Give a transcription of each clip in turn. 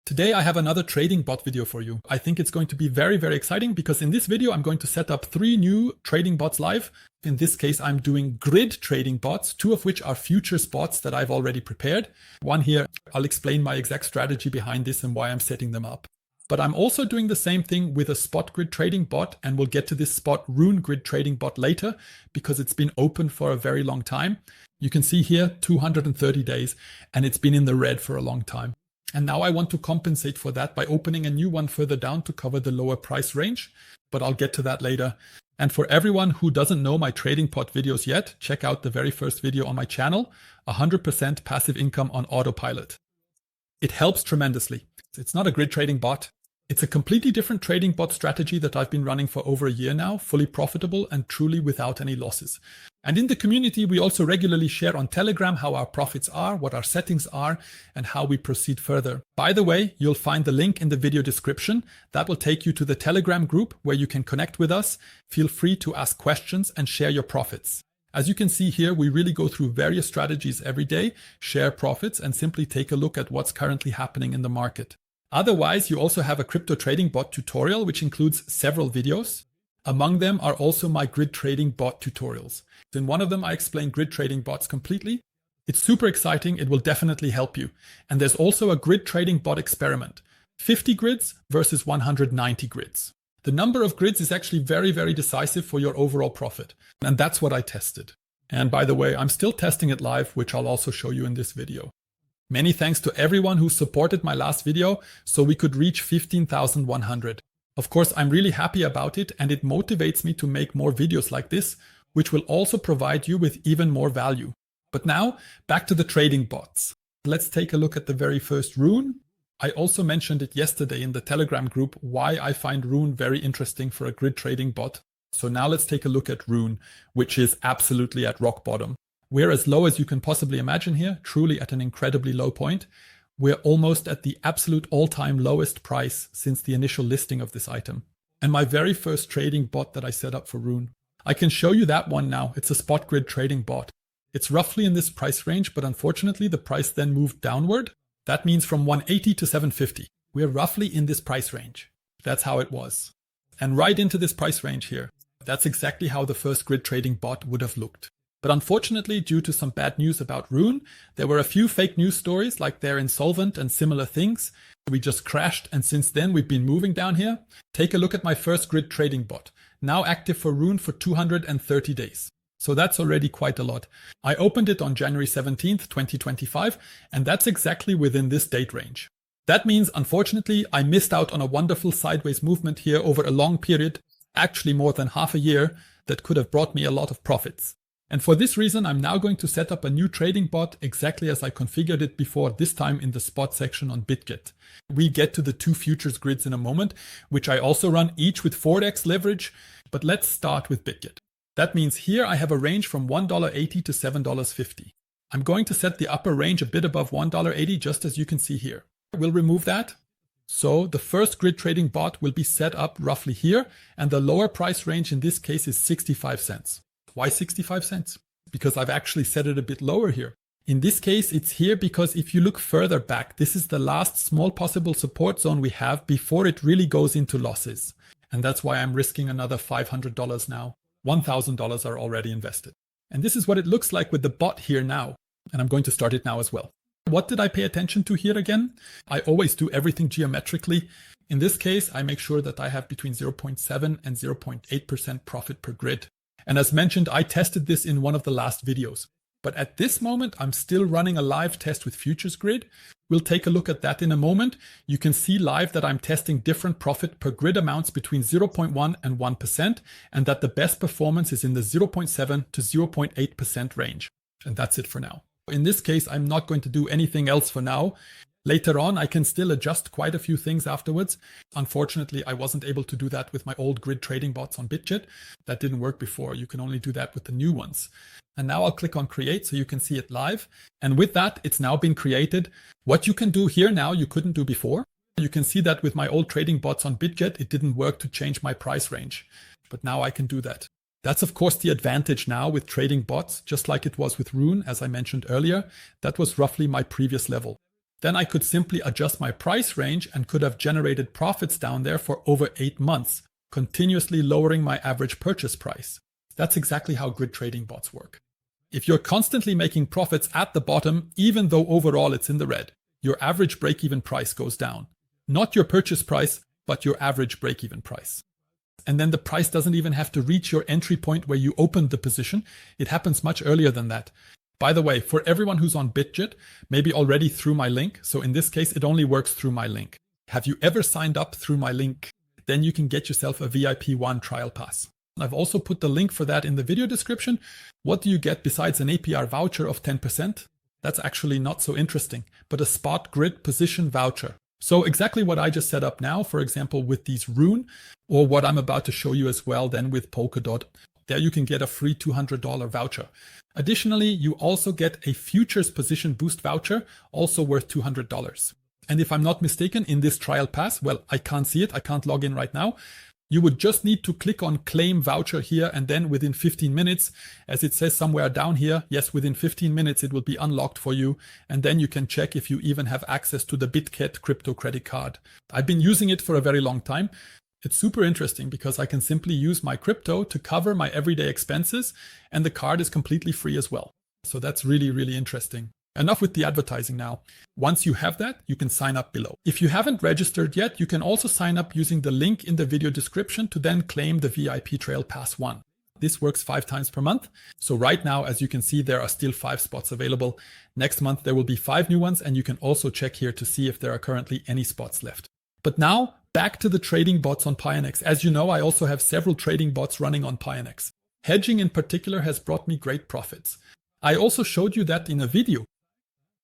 Today I have another trading bot video for you. I think it's going to be very, very exciting because in this video I'm going to set up 3 new trading bots live. In this case I'm doing grid trading bots, 2 of which are futures bots that I've already prepared. One here, I'll explain my exact strategy behind this and why I'm setting them up. But I'm also doing the same thing with a spot grid trading bot, and we'll get to this spot Rune grid trading bot later because it's been open for a very long time. You can see here 230 days and it's been in the red for a long time. And now I want to compensate for that by opening a new one further down to cover the lower price range, but I'll get to that later. And for everyone who doesn't know my trading pot videos yet, check out the very first video on my channel, 100% passive income on autopilot. It helps tremendously. It's not a grid trading bot. It's a completely different trading bot strategy that I've been running for over a year now, fully profitable and truly without any losses. And in the community, we also regularly share on Telegram how our profits are, what our settings are, and how we proceed further. By the way, you'll find the link in the video description. That will take you to the Telegram group where you can connect with us. Feel free to ask questions and share your profits. As you can see here, we really go through various strategies every day, share profits, and simply take a look at what's currently happening in the market. Otherwise, you also have a crypto trading bot tutorial, which includes several videos. Among them are also my grid trading bot tutorials. In one of them, I explain grid trading bots completely. It's super exciting. It will definitely help you. And there's also a grid trading bot experiment, 50 grids versus 190 grids. The number of grids is actually very, very decisive for your overall profit. And that's what I tested. And by the way, I'm still testing it live, which I'll also show you in this video. Many thanks to everyone who supported my last video so we could reach 15,100. Of course, I'm really happy about it and it motivates me to make more videos like this, which will also provide you with even more value. But now, back to the trading bots. Let's take a look at the very first Rune. I also mentioned it yesterday in the Telegram group why I find Rune very interesting for a grid trading bot. So now let's take a look at Rune, which is absolutely at rock bottom. We're as low as you can possibly imagine here, truly at an incredibly low point. We're almost at the absolute all-time lowest price since the initial listing of this item. And my very first trading bot that I set up for Rune. I can show you that one now. It's a spot grid trading bot. It's roughly in this price range, but unfortunately the price then moved downward. That means from 180 to 750. We're roughly in this price range. That's how it was. And right into this price range here. That's exactly how the first grid trading bot would have looked. But unfortunately, due to some bad news about Rune, there were a few fake news stories like they're insolvent and similar things. We just crashed, and since then we've been moving down here. Take a look at my first grid trading bot, now active for Rune for 230 days. So that's already quite a lot. I opened it on January 17th, 2025, and that's exactly within this date range. That means, unfortunately, I missed out on a wonderful sideways movement here over a long period, actually more than half a year, that could have brought me a lot of profits. And for this reason, I'm now going to set up a new trading bot exactly as I configured it before, this time in the spot section on Bitget. We get to the 2 futures grids in a moment, which I also run each with 4x leverage, but let's start with Bitget. That means here I have a range from $1.80 to $7.50. I'm going to set the upper range a bit above $1.80, just as you can see here. We'll remove that. So the first grid trading bot will be set up roughly here, and the lower price range in this case is 65 cents. Why 65 cents? Because I've actually set it a bit lower here. In this case, it's here because if you look further back, this is the last small possible support zone we have before it really goes into losses. And that's why I'm risking another $500 now. $1,000 are already invested. And this is what it looks like with the bot here now. And I'm going to start it now as well. What did I pay attention to here again? I always do everything geometrically. In this case, I make sure that I have between 0.7 and 0.8% profit per grid. And as mentioned, I tested this in one of the last videos. But at this moment, I'm still running a live test with Futures Grid. We'll take a look at that in a moment. You can see live that I'm testing different profit per grid amounts between 0.1 and 1%, and that the best performance is in the 0.7 to 0.8% range. And that's it for now. In this case, I'm not going to do anything else for now. Later on, I can still adjust quite a few things afterwards. Unfortunately, I wasn't able to do that with my old grid trading bots on Bitget. That didn't work before. You can only do that with the new ones. And now I'll click on create so you can see it live. And with that, it's now been created. What you can do here now, you couldn't do before. You can see that with my old trading bots on Bitget, it didn't work to change my price range. But now I can do that. That's of course the advantage now with trading bots, just like it was with Rune, as I mentioned earlier. That was roughly my previous level. then I could simply adjust my price range and could have generated profits down there for over 8 months, continuously lowering my average purchase price. That's exactly how grid trading bots work. If you're constantly making profits at the bottom, even though overall it's in the red, your average break-even price goes down. Not your purchase price, but your average break-even price. And then the price doesn't even have to reach your entry point where you opened the position. It happens much earlier than that. By the way, for everyone who's on BitGet, maybe already through my link, so in this case, it only works through my link. Have you ever signed up through my link? Then you can get yourself a VIP 1 trial pass. I've also put the link for that in the video description. What do you get besides an APR voucher of 10%? That's actually not so interesting, but a spot grid position voucher. So exactly what I just set up now, for example, with these Rune, or what I'm about to show you as well then with Polka Dot. There you can get a free $200 voucher. Additionally, you also get a futures position boost voucher, also worth $200. And if I'm not mistaken, in this trial pass, well, I can't see it, I can't log in right now. You would just need to click on claim voucher here, and then within 15 minutes, as it says somewhere down here, yes, within 15 minutes it will be unlocked for you, and then you can check if you even have access to the Bitget crypto credit card. I've been using it for a very long time. It's super interesting because I can simply use my crypto to cover my everyday expenses, and the card is completely free as well. So that's really, really interesting. Enough with the advertising now. Once you have that, you can sign up below. If you haven't registered yet, you can also sign up using the link in the video description to then claim the VIP Trial Pass 1. This works 5 times per month. So right now, as you can see, there are still 5 spots available. Next month, there will be 5 new ones, and you can also check here to see if there are currently any spots left. But now, back to the trading bots on Pionex. As you know, I also have several trading bots running on Pionex. Hedging in particular has brought me great profits. I also showed you that in a video.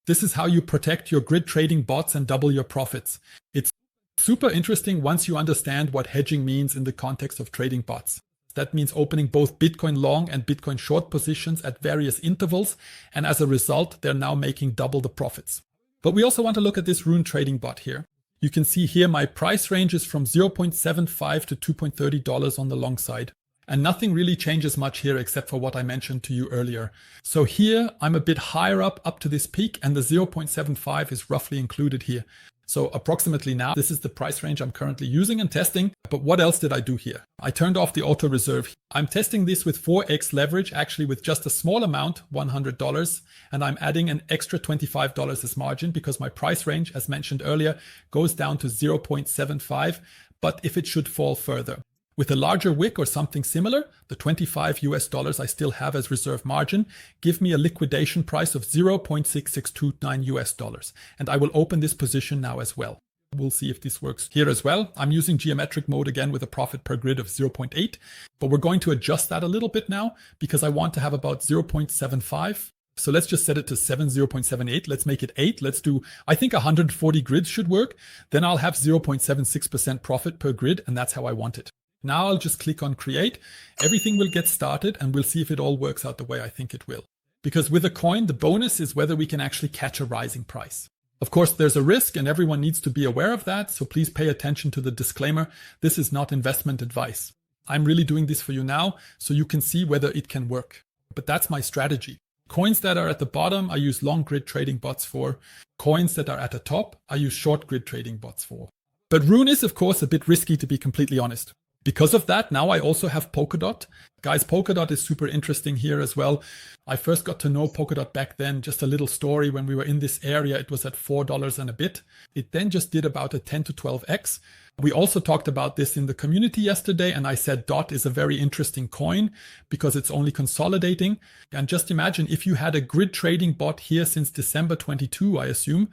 This is how you protect your grid trading bots and double your profits. It's super interesting once you understand what hedging means in the context of trading bots. That means opening both Bitcoin long and Bitcoin short positions at various intervals, and as a result, they're now making double the profits. But we also want to look at this Rune trading bot here. You can see here my price range is from $0.75 to $2.30 on the long side. And nothing really changes much here except for what I mentioned to you earlier. So here I'm a bit higher up to this peak, and the 0.75 is roughly included here. So approximately now, this is the price range I'm currently using and testing. But what else did I do here? I turned off the auto reserve. I'm testing this with 4x leverage, actually with just a small amount, $100. And I'm adding an extra $25 as margin because my price range, as mentioned earlier, goes down to 0.75. But if it should fall further, with a larger wick or something similar, the $25 I still have as reserve margin give me a liquidation price of $0.6629. And I will open this position now as well. We'll see if this works here as well. I'm using geometric mode again with a profit per grid of 0.8, but we're going to adjust that a little bit now because I want to have about 0.75. So let's just set it to 0.78. Let's make it 8. Let's do, I think 140 grids should work. Then I'll have 0.76% profit per grid, and that's how I want it. Now I'll just click on create. Everything will get started, and we'll see if it all works out the way I think it will. Because with a coin, the bonus is whether we can actually catch a rising price. Of course, there's a risk, and everyone needs to be aware of that. So please pay attention to the disclaimer. This is not investment advice. I'm really doing this for you now so you can see whether it can work. But that's my strategy. Coins that are at the bottom, I use long grid trading bots for. Coins that are at the top, I use short grid trading bots for. But Rune is, of course, a bit risky, to be completely honest. Because of that, now I also have Polka Dot. Guys, Polka Dot is super interesting here as well. I first got to know Polka Dot back then, just a little story. When we were in this area, it was at $4 and a bit. It then just did about a 10 to 12x. We also talked about this in the community yesterday, and I said Dot is a very interesting coin because it's only consolidating. And just imagine if you had a grid trading bot here since December 22, I assume,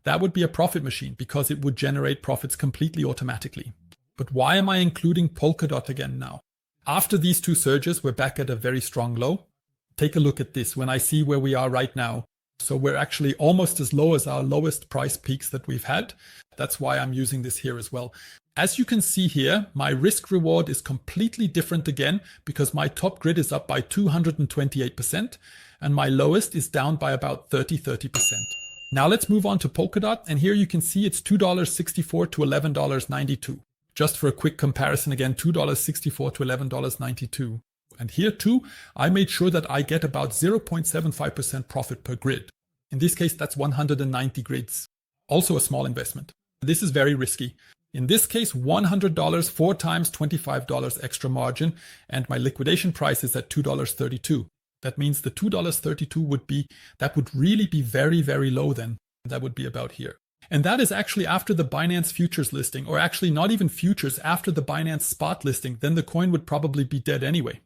that would be a profit machine because it would generate profits completely automatically. But why am I including Polka Dot again now? After these 2 surges, we're back at a very strong low. Take a look at this when I see where we are right now. So we're actually almost as low as our lowest price peaks that we've had. That's why I'm using this here as well. As you can see here, my risk reward is completely different again because my top grid is up by 228% and my lowest is down by about 30%. Now let's move on to Polka Dot, and here you can see it's $2.64 to $11.92. Just for a quick comparison again, $2.64 to $11.92. And here too, I made sure that I get about 0.75% profit per grid. In this case, that's 190 grids. Also a small investment. This is very risky. In this case, $100, 4 times $25 extra margin, and my liquidation price is at $2.32. That means the $2.32 would really be very, very low then. That would be about here. And that is actually after the Binance futures listing, or actually not even futures, after the Binance spot listing. Then the coin would probably be dead anyway.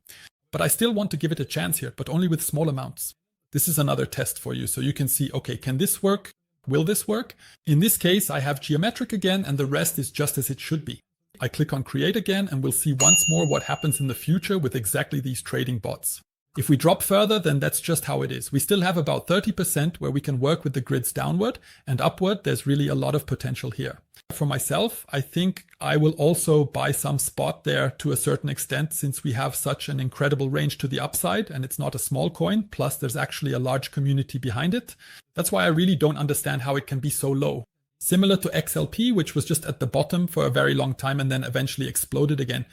But I still want to give it a chance here, but only with small amounts. This is another test for you, so you can see, okay, can this work? Will this work? In this case, I have geometric again, and the rest is just as it should be. I click on create again, and we'll see once more what happens in the future with exactly these trading bots. If we drop further, then that's just how it is. We still have about 30% where we can work with the grids downward, and upward, there's really a lot of potential here. For myself, I think I will also buy some spot there to a certain extent, since we have such an incredible range to the upside, and it's not a small coin, plus there's actually a large community behind it. That's why I really don't understand how it can be so low. Similar to XLP, which was just at the bottom for a very long time and then eventually exploded again.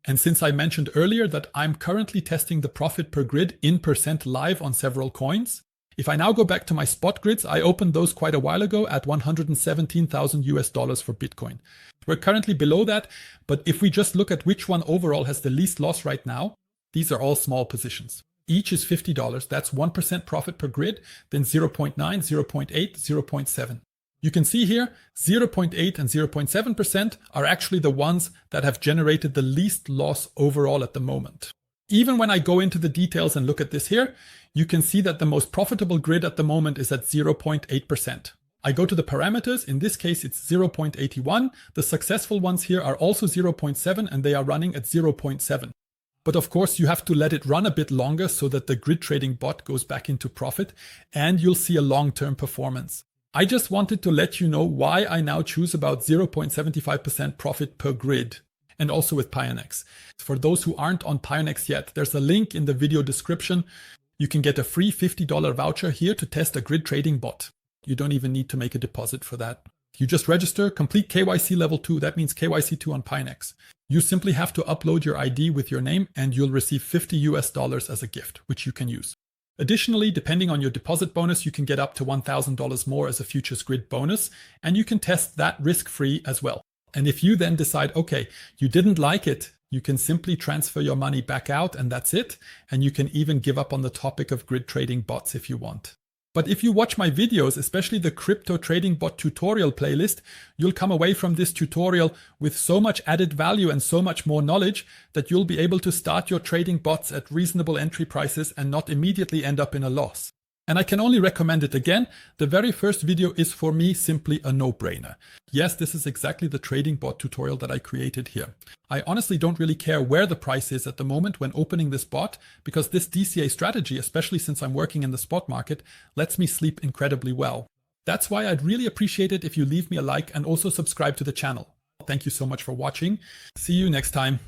And since I mentioned earlier that I'm currently testing the profit per grid in % live on several coins, if I now go back to my spot grids, I opened those quite a while ago at $117,000 for Bitcoin. We're currently below that, but if we just look at which one overall has the least loss right now, these are all small positions. Each is $50. That's 1% profit per grid, then 0.9, 0.8, 0.7. You can see here 0.8 and 0.7% are actually the ones that have generated the least loss overall at the moment. Even when I go into the details and look at this here, you can see that the most profitable grid at the moment is at 0.8%. I go to the parameters. In this case, it's 0.81. The successful ones here are also 0.7 and they are running at 0.7. But of course, you have to let it run a bit longer so that the grid trading bot goes back into profit and you'll see a long-term performance. I just wanted to let you know why I now choose about 0.75% profit per grid, and also with Pionex. For those who aren't on Pionex yet, there's a link in the video description. You can get a free $50 voucher here to test a grid trading bot. You don't even need to make a deposit for that. You just register, complete KYC level 2, that means KYC 2 on Pionex. You simply have to upload your ID with your name and you'll receive $50 as a gift, which you can use. Additionally, depending on your deposit bonus, you can get up to $1,000 more as a futures grid bonus, and you can test that risk-free as well. And if you then decide, okay, you didn't like it, you can simply transfer your money back out and that's it. And you can even give up on the topic of grid trading bots if you want. But if you watch my videos, especially the crypto trading bot tutorial playlist, you'll come away from this tutorial with so much added value and so much more knowledge that you'll be able to start your trading bots at reasonable entry prices and not immediately end up in a loss. And I can only recommend it again. The very first video is for me simply a no-brainer. Yes, this is exactly the trading bot tutorial that I created here. I honestly don't really care where the price is at the moment when opening this bot, because this DCA strategy, especially since I'm working in the spot market, lets me sleep incredibly well. That's why I'd really appreciate it if you leave me a like and also subscribe to the channel. Thank you so much for watching. See you next time.